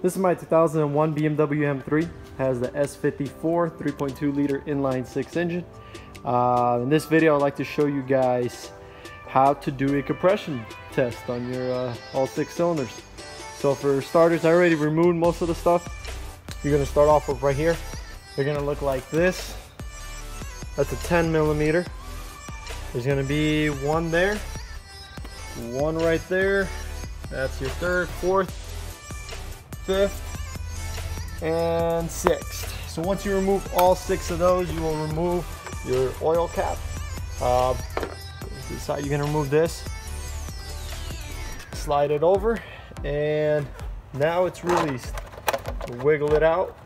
This is my 2001 BMW M3. Has the S54 3.2 liter inline 6 engine. In this video I'd like to show you guys how to do a compression test on your all 6 cylinders. So for starters, I already removed most of the stuff. You're going to start off with right here. They're going to look like this. That's a 10 millimeter. There's going to be one there, one right there. That's your third, fourth, fifth, and sixth. So once you remove all 6 of those, you will remove your oil cap. This is how you're going to remove this. Slide it over, and now it's released. Wiggle it out.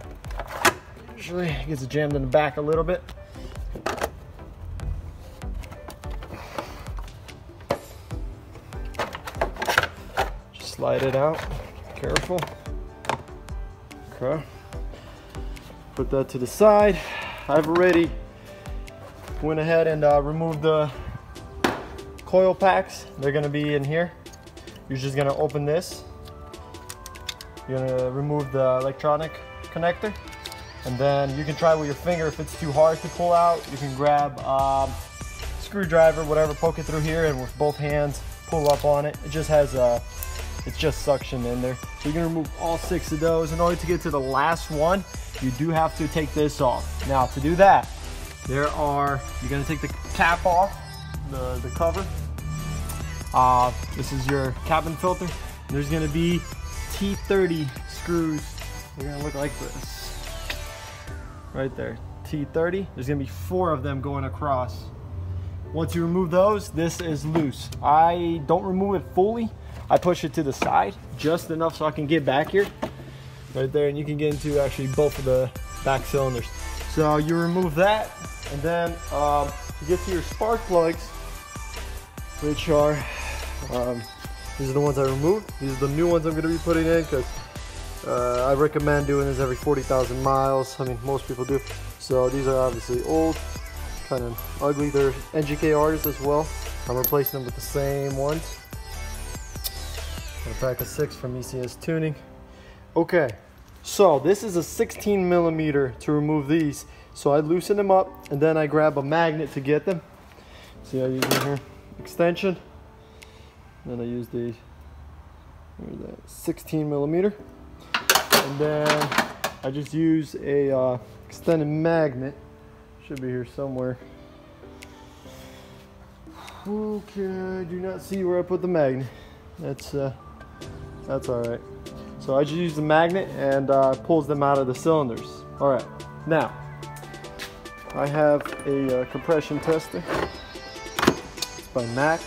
Usually it gets jammed in the back a little bit. Just slide it out. Careful. Okay. Put that to the side. I've already went ahead and removed the coil packs. They're going to be in here. You're just going to open this. You're going to remove the electronic connector, and then you can try with your finger. If it's too hard to pull out, you can grab screwdriver, whatever, poke it through here, and with both hands pull up on it. It just has it's just suction in there. So you're gonna remove all 6 of those. In order to get to the last one, you do have to take this off. Now to do that, you're gonna take the cap off, the cover. This is your cabin filter. There's gonna be T30 screws. They're gonna look like this. Right there, T30. There's gonna be 4 of them going across. Once you remove those, this is loose. I don't remove it fully. I push it to the side just enough so I can get back here. Right there, and you can get into actually both of the back cylinders. So you remove that, and then you get to your spark plugs, which are, these are the ones I removed. These are the new ones I'm gonna be putting in, because I recommend doing this every 40,000 miles. I mean, most people do. So these are obviously old, kind of ugly. They're NGK artists as well. I'm replacing them with the same ones. Got a pack of 6 from ECS Tuning. Okay, so this is a 16 millimeter to remove these. So I loosen them up, and then I grab a magnet to get them. See, I use it here, extension. Then I use the 16 millimeter. And then I just use a extended magnet. Should be here somewhere. Okay, I do not see where I put the magnet. That's all right. So I just use the magnet, and pulls them out of the cylinders. All right, now I have a compression tester. It's by Mac.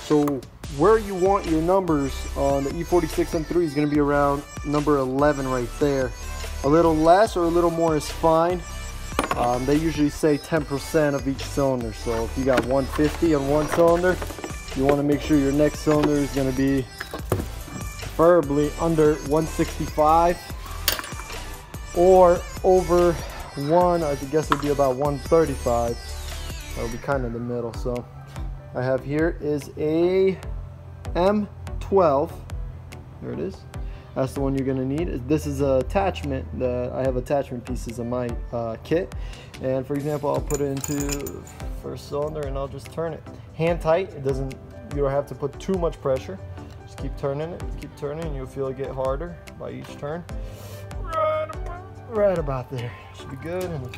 So where you want your numbers on the E46 M3 is going to be around number 11 right there. A little less or a little more is fine. They usually say 10% of each cylinder. So if you got 150 on one cylinder, you want to make sure your next cylinder is going to be preferably under 165 or over one. I guess it would be about 135. That would be kind of the middle. So I have here is a M12. There it is. That's the one you're gonna need. This is an attachment that I have attachment pieces in my kit. And for example, I'll put it into first cylinder, and I'll just turn it. Hand tight. It doesn't. You don't have to put too much pressure. Just keep turning it. Keep turning, and you'll feel it get harder by each turn. Right about there. Should be good. And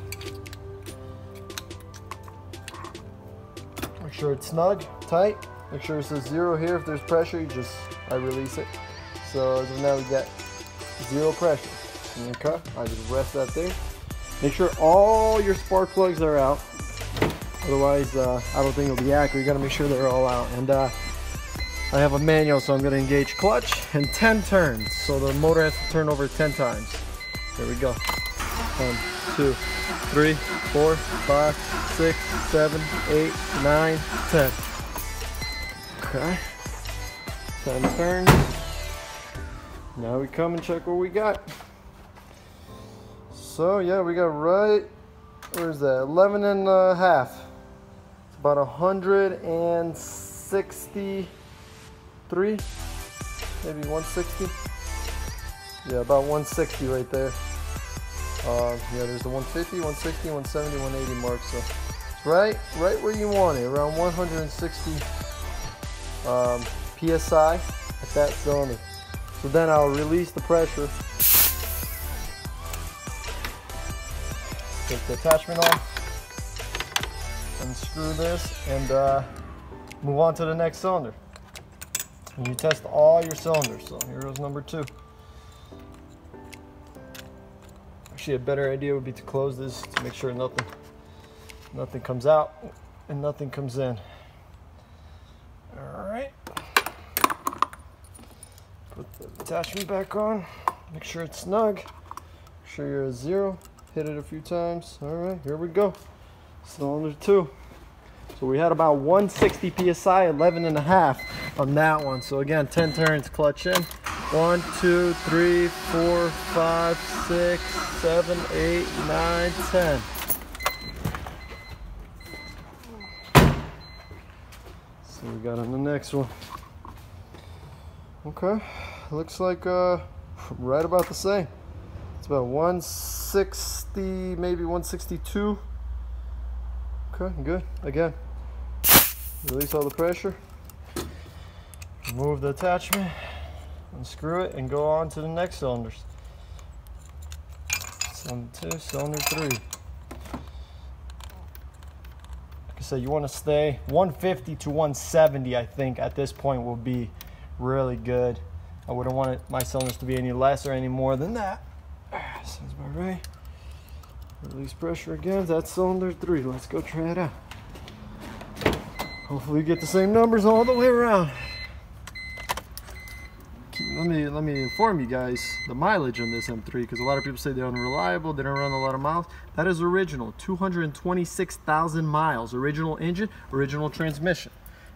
make sure it's snug, tight. Make sure it says 0 here. If there's pressure, I release it. So as of now, we got 0 pressure. Okay, I just rest that there. Make sure all your spark plugs are out. Otherwise, I don't think it'll be accurate. You gotta make sure they're all out. And I have a manual, so I'm gonna engage clutch and 10 turns. So the motor has to turn over 10 times. There we go. 1, 2, 3, 4, 5, 6, 7, 8, 9, 10. Okay. 10 turns. Now we come and check what we got. So yeah, we got right, where's that, 11 and a half. It's about 163, maybe 160. Yeah, about 160 right there. Yeah, there's the 150, 160, 170, 180 mark. So it's right where you want it, around 160 psi at that cylinder. So then I'll release the pressure. Take the attachment off, unscrew this, and move on to the next cylinder. And you test all your cylinders. So here goes number 2. Actually, a better idea would be to close this to make sure nothing comes out and nothing comes in. All right. Put the attachment back on. Make sure it's snug. Make sure you're at 0. Hit it a few times. All right, here we go. Cylinder 2. So we had about 160 psi, 11.5 on that one. So again, 10 turns, clutch in. 1, 2, 3, 4, 5, 6, 7, 8, 9, 10. So we got on the next one. Okay, looks like right about the same. It's about 160, maybe 162. Okay, good. Again, release all the pressure. Remove the attachment. Unscrew it and go on to the next cylinders. Cylinder 2, cylinder 3. Like I said, you want to stay 150 to 170, I think, at this point will be really good. I wouldn't want my cylinders to be any less or any more than that. Sounds about right. Release pressure again. That's cylinder 3. Let's go try it out. Hopefully you get the same numbers all the way around. Let me inform you guys the mileage on this M3, because a lot of people say they're unreliable, they don't run a lot of miles. That is original, 226,000 miles. Original engine, original transmission.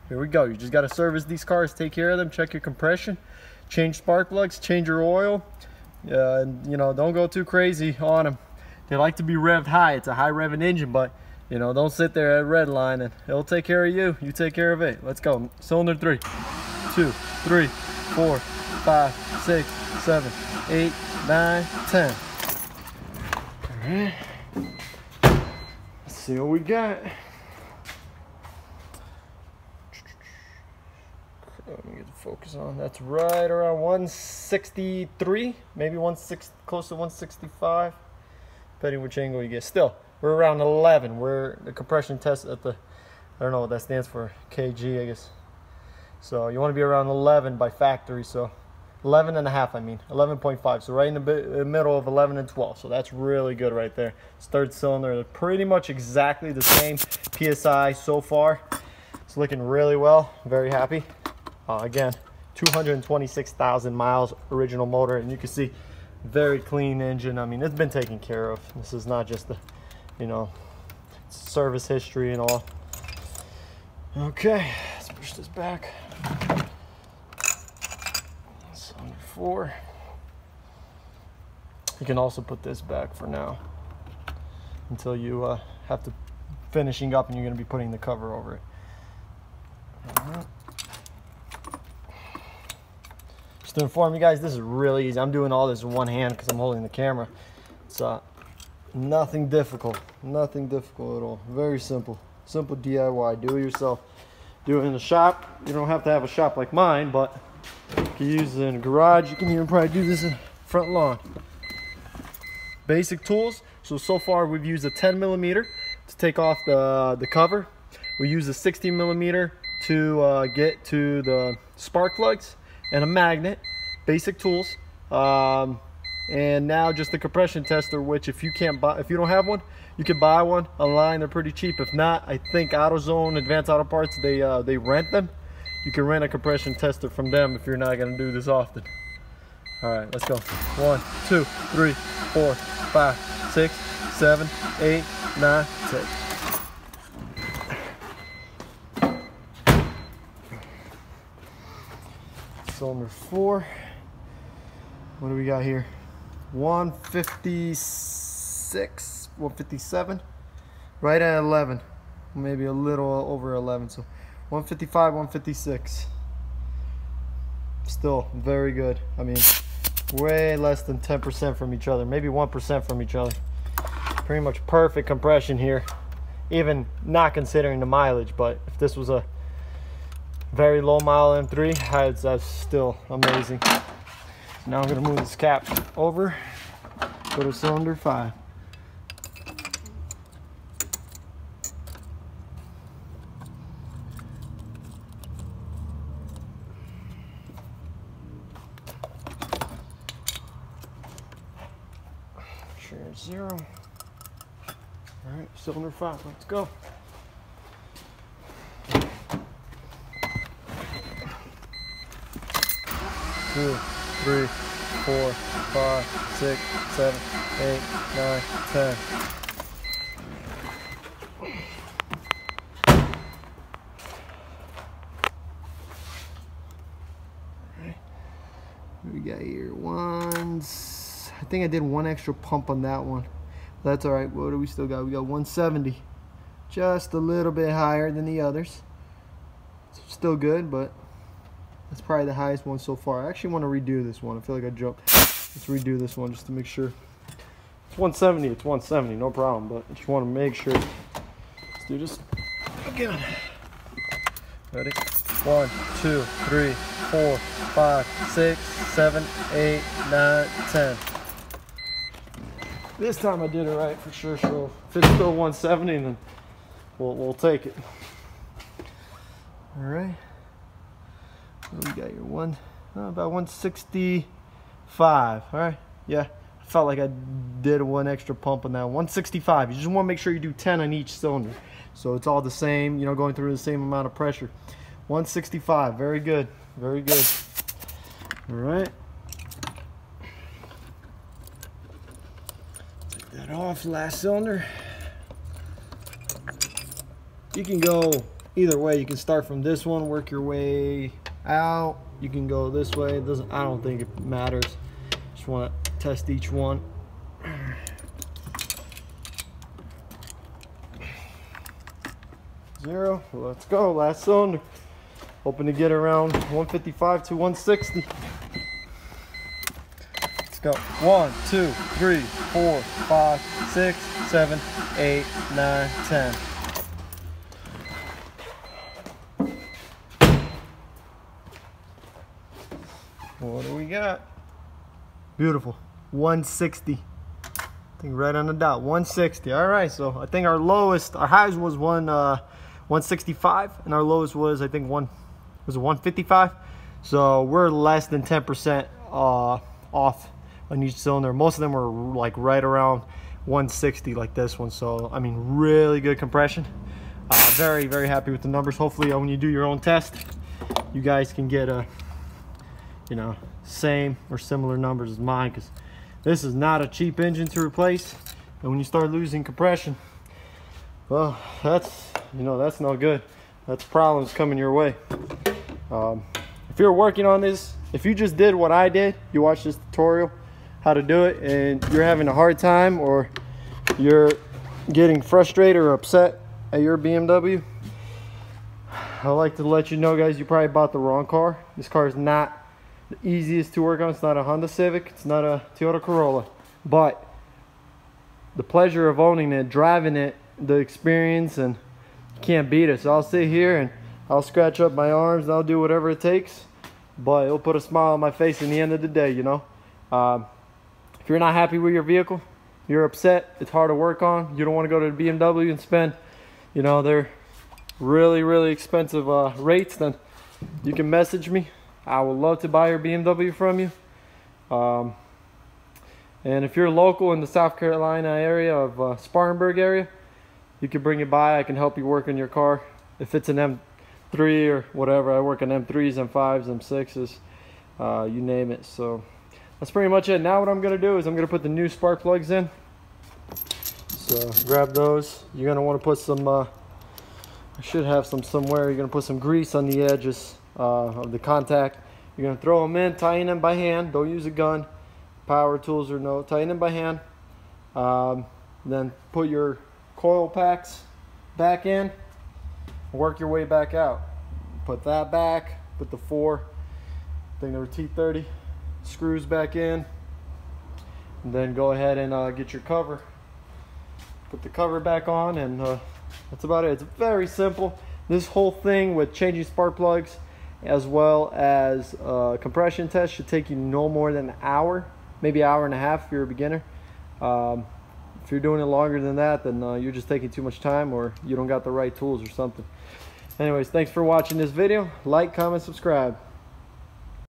Here we go. You just got to service these cars, take care of them, check your compression, change spark plugs, change your oil, and you know, don't go too crazy on them. They like to be revved high. It's a high revving engine, but you know, don't sit there at red line and it'll take care of you. You take care of it. Let's go. Cylinder 3, 2, 3, 4, 5, 6, 7, 8, 9, 10. All right. Let's see what we got. Let me get the focus on. That's right around 163, maybe close to 165, depending which angle you get. Still, we're around 11. We're the compression test at the, I don't know what that stands for, kg, I guess. So you want to be around 11 by factory. So 11.5, I mean 11.5. So right in the middle of 11 and 12. So that's really good right there. This third cylinder, pretty much exactly the same psi so far. It's looking really well. Very happy. Again, 226,000 miles, original motor, and you can see very clean engine. I mean, it's been taken care of. This is not just the, you know, service history and all. Okay, let's push this back. Cylinder 4. You can also put this back for now until you have to finishing up and you're going to be putting the cover over it. All right. To inform you guys, this is really easy. I'm doing all this in one hand because I'm holding the camera. It's nothing difficult at all. Very simple DIY. Do it yourself. Do it in the shop. You don't have to have a shop like mine, but you can use it in a garage. You can even probably do this in front lawn. Basic tools. So far we've used a 10 millimeter to take off the cover. We use a 16 millimeter to get to the spark plugs, and a magnet. Basic tools, and now just the compression tester, which if you don't have one, you can buy one online. They're pretty cheap. If not, I think AutoZone, Advanced Auto Parts, they rent them. You can rent a compression tester from them if you're not going to do this often. All right, let's go. 1, 2, 3, 4, 5, 6, 7, 8, 9, 10. Cylinder 4. What do we got here? 156, 157, right at 11, maybe a little over 11. So 155, 156. Still very good. I mean, way less than 10% from each other, maybe 1% from each other. Pretty much perfect compression here, even not considering the mileage. But if this was a very low mile M3, that's still amazing. Now I'm gonna move this cap over, go to cylinder 5. Share 0. All right, cylinder 5, let's go. Two, 3, 4, 5, 6, 7, 8, 9, 10. Alright. We got here ones. I think I did one extra pump on that one. That's alright. What do we still got? We got 170. Just a little bit higher than the others. Still good, but that's probably the highest one so far. I actually want to redo this one. I feel like I jumped. Let's redo this one just to make sure. It's 170. It's 170. No problem. But I just want to make sure. Let's do this again. Ready? 1, 2, 3, 4, 5, 6, 7, 8, 9, 10. This time I did it right for sure. So if it's still 170, then we'll take it. All right. We got your about 165. All right. Yeah. I felt like I did one extra pump on that. 165. You just want to make sure you do 10 on each cylinder, so it's all the same. You know, going through the same amount of pressure. 165. Very good. Very good. All right. Take that off. Last cylinder. You can go either way. You can start from this one, work your way out. You can go this way. It doesn't. I don't think it matters. Just want to test each one. 0. Let's go. Last cylinder. Hoping to get around 155 to 160. Let's go. 1, 2, 3, 4, 5, 6, 7, 8, 9, 10. What do we got? Beautiful. 160. I think right on the dot. 160. All right. So I think our highs was 165, and our lowest was, I think, 155. So we're less than 10% off on each cylinder. Most of them were like right around 160, like this one. So I mean, really good compression. Very, very happy with the numbers. Hopefully, when you do your own test, you guys can get a, you know, same or similar numbers as mine, because this is not a cheap engine to replace. And when you start losing compression, well, that's, you know, that's no good. That's problems coming your way. If you're working on this, if you just did what I did, you watched this tutorial how to do it, and you're having a hard time, or you're getting frustrated or upset at your BMW, I'd like to let you know, guys, you probably bought the wrong car. This car is not the easiest to work on. It's not a Honda Civic, it's not a Toyota Corolla, but the pleasure of owning it, driving it, the experience, and you can't beat it. So I'll sit here and I'll scratch up my arms and I'll do whatever it takes, but it'll put a smile on my face in the end of the day, you know. If you're not happy with your vehicle, you're upset, it's hard to work on, you don't want to go to the BMW and spend, you know, their really, really expensive rates, then you can message me. I would love to buy your BMW from you. And if you're local in the South Carolina area of Spartanburg area, you can bring it by. I can help you work on your car. If it's an M3 or whatever, I work on M3s, M5s, M6s, you name it. So that's pretty much it. Now what I'm gonna do is I'm gonna put the new spark plugs in. So grab those. You're gonna want to put some, I should have some somewhere. You're gonna put some grease on the edges of the contact. You're gonna throw them in, tighten them by hand. Don't use a gun, power tools or no. Tighten them by hand. Then put your coil packs back in. Work your way back out. Put that back. Put the 4. I think they were T30 screws back in, and then go ahead and get your cover. Put the cover back on, and that's about it. It's very simple. This whole thing with changing spark plugs as well as compression test should take you no more than an hour, maybe an hour and a half if you're a beginner. If you're doing it longer than that, then you're just taking too much time, or you don't got the right tools or something. Anyways, thanks for watching this video. Like, comment, subscribe.